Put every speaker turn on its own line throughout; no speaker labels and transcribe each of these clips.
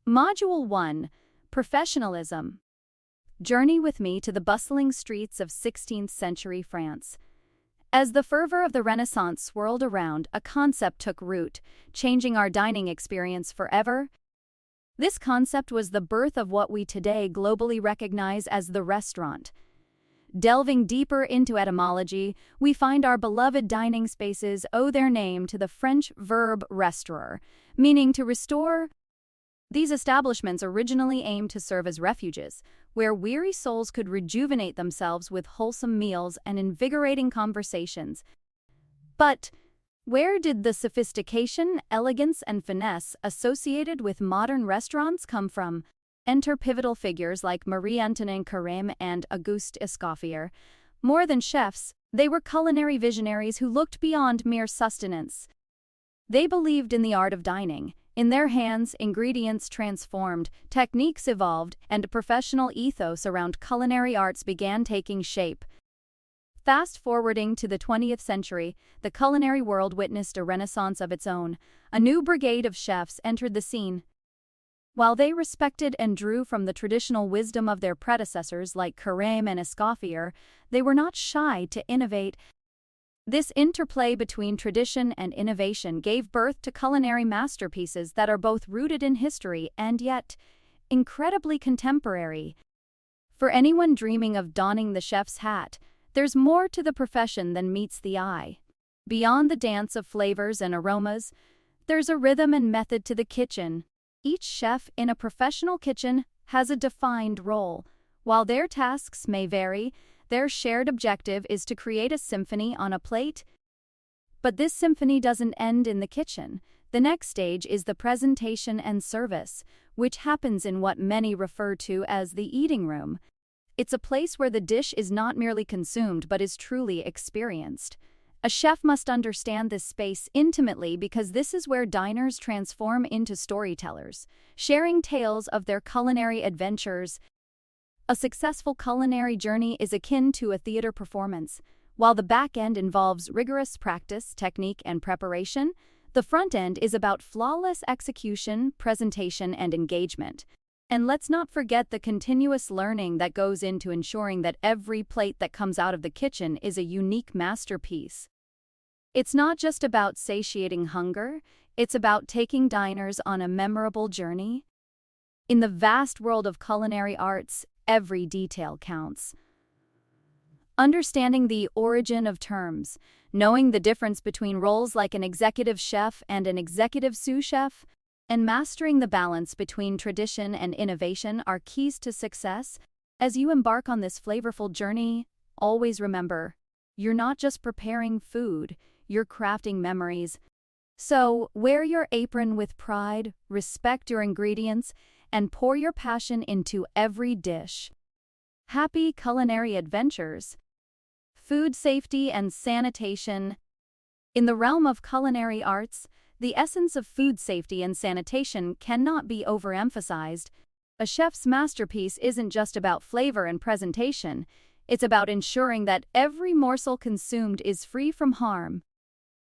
Module 1. Professionalism. Journey with me to the bustling streets of 16th century France. As the fervor of the Renaissance swirled around, a concept took root, changing our dining experience forever. This concept was the birth of what we today globally recognize as the restaurant. Delving deeper into etymology, we find our beloved dining spaces owe their name to the French verb restaurer, meaning to restore. These establishments originally aimed to serve as refuges, where weary souls could rejuvenate themselves with wholesome meals and invigorating conversations. But where did the sophistication, elegance, and finesse associated with modern restaurants come from? Enter pivotal figures like Marie-Antoine Carême and Auguste Escoffier. More than chefs, they were culinary visionaries who looked beyond mere sustenance. They believed in the art of dining. In their hands, ingredients transformed, techniques evolved, and a professional ethos around culinary arts began taking shape. Fast-forwarding to the 20th century, the culinary world witnessed a renaissance of its own. A new brigade of chefs entered the scene. While they respected and drew from the traditional wisdom of their predecessors like Carême and Escoffier, they were not shy to innovate. This interplay between tradition and innovation gave birth to culinary masterpieces that are both rooted in history and yet incredibly contemporary. For anyone dreaming of donning the chef's hat, there's more to the profession than meets the eye. Beyond the dance of flavors and aromas, there's a rhythm and method to the kitchen. Each chef in a professional kitchen has a defined role. While their tasks may vary, their shared objective is to create a symphony on a plate. But this symphony doesn't end in the kitchen. The next stage is the presentation and service, which happens in what many refer to as the eating room. It's a place where the dish is not merely consumed but is truly experienced. A chef must understand this space intimately because this is where diners transform into storytellers, sharing tales of their culinary adventures. A successful culinary journey is akin to a theater performance. While the back end involves rigorous practice, technique, and preparation, the front end is about flawless execution, presentation, and engagement. And let's not forget the continuous learning that goes into ensuring that every plate that comes out of the kitchen is a unique masterpiece. It's not just about satiating hunger, it's about taking diners on a memorable journey. In the vast world of culinary arts, every detail counts. Understanding the origin of terms, knowing the difference between roles like an executive chef and an executive sous chef, and mastering the balance between tradition and innovation are keys to success. As you embark on this flavorful journey, always remember, you're not just preparing food, you're crafting memories. So, wear your apron with pride, respect your ingredients, and pour your passion into every dish. Happy culinary adventures! Food safety and sanitation. In the realm of culinary arts, the essence of food safety and sanitation cannot be overemphasized. A chef's masterpiece isn't just about flavor and presentation, it's about ensuring that every morsel consumed is free from harm.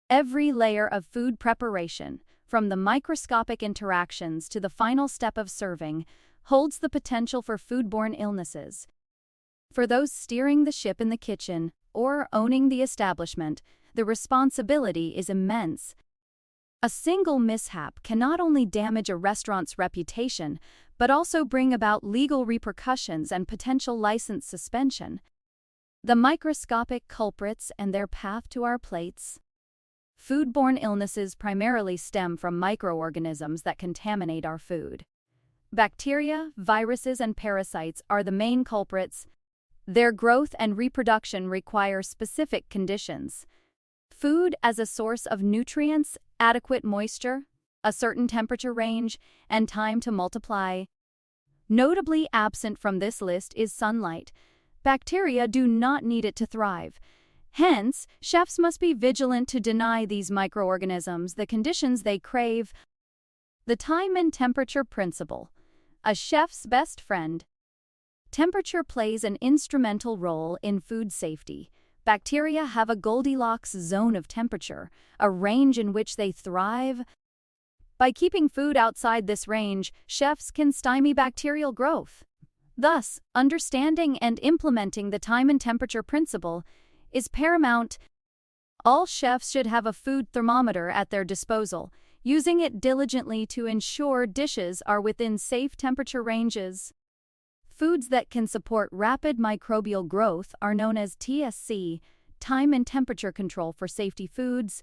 Every layer of food preparation, from the microscopic interactions to the final step of serving, holds the potential for foodborne illnesses. For those steering the ship in the kitchen or owning the establishment, the responsibility is immense. A single mishap can not only damage a restaurant's reputation, but also bring about legal repercussions and potential license suspension. The microscopic culprits and their path to our plates. Foodborne illnesses primarily stem from microorganisms that contaminate our food. Bacteria, viruses, and parasites are the main culprits. Their growth and reproduction require specific conditions. Food as a source of nutrients, adequate moisture, a certain temperature range, and time to multiply. Notably absent from this list is sunlight. Bacteria do not need it to thrive. Hence, chefs must be vigilant to deny these microorganisms the conditions they crave. The time and temperature principle. A chef's best friend. Temperature plays an instrumental role in food safety. Bacteria have a Goldilocks zone of temperature, a range in which they thrive. By keeping food outside this range, chefs can stymie bacterial growth. Thus, understanding and implementing the time and temperature principle is paramount. All chefs should have a food thermometer at their disposal, using it diligently to ensure dishes are within safe temperature ranges. Foods that can support rapid microbial growth are known as TSC, time and temperature control for safety foods.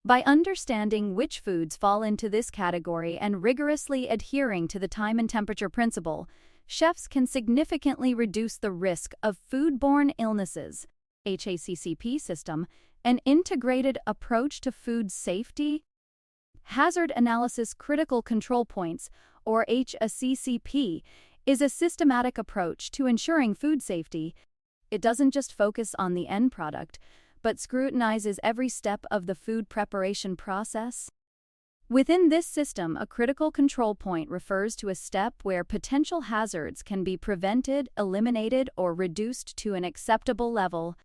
By understanding which foods fall into this category and rigorously adhering to the time and temperature principle, chefs can significantly reduce the risk of foodborne illnesses. HACCP system, an integrated approach to food safety. Hazard Analysis Critical Control Points, or HACCP, is a systematic approach to ensuring food safety. It doesn't just focus on the end product, but scrutinizes every step of the food preparation process. Within this system, a critical control point refers to a step where potential hazards can be prevented, eliminated, or reduced to an acceptable level.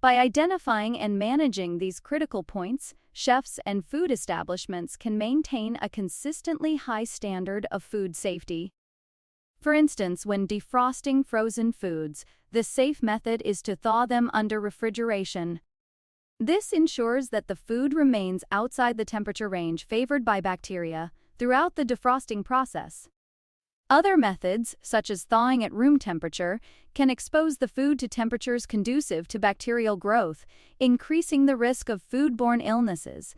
By identifying and managing these critical points, chefs and food establishments can maintain a consistently high standard of food safety. For instance, when defrosting frozen foods, the safe method is to thaw them under refrigeration. This ensures that the food remains outside the temperature range favored by bacteria throughout the defrosting process. Other methods, such as thawing at room temperature, can expose the food to temperatures conducive to bacterial growth, increasing the risk of foodborne illnesses.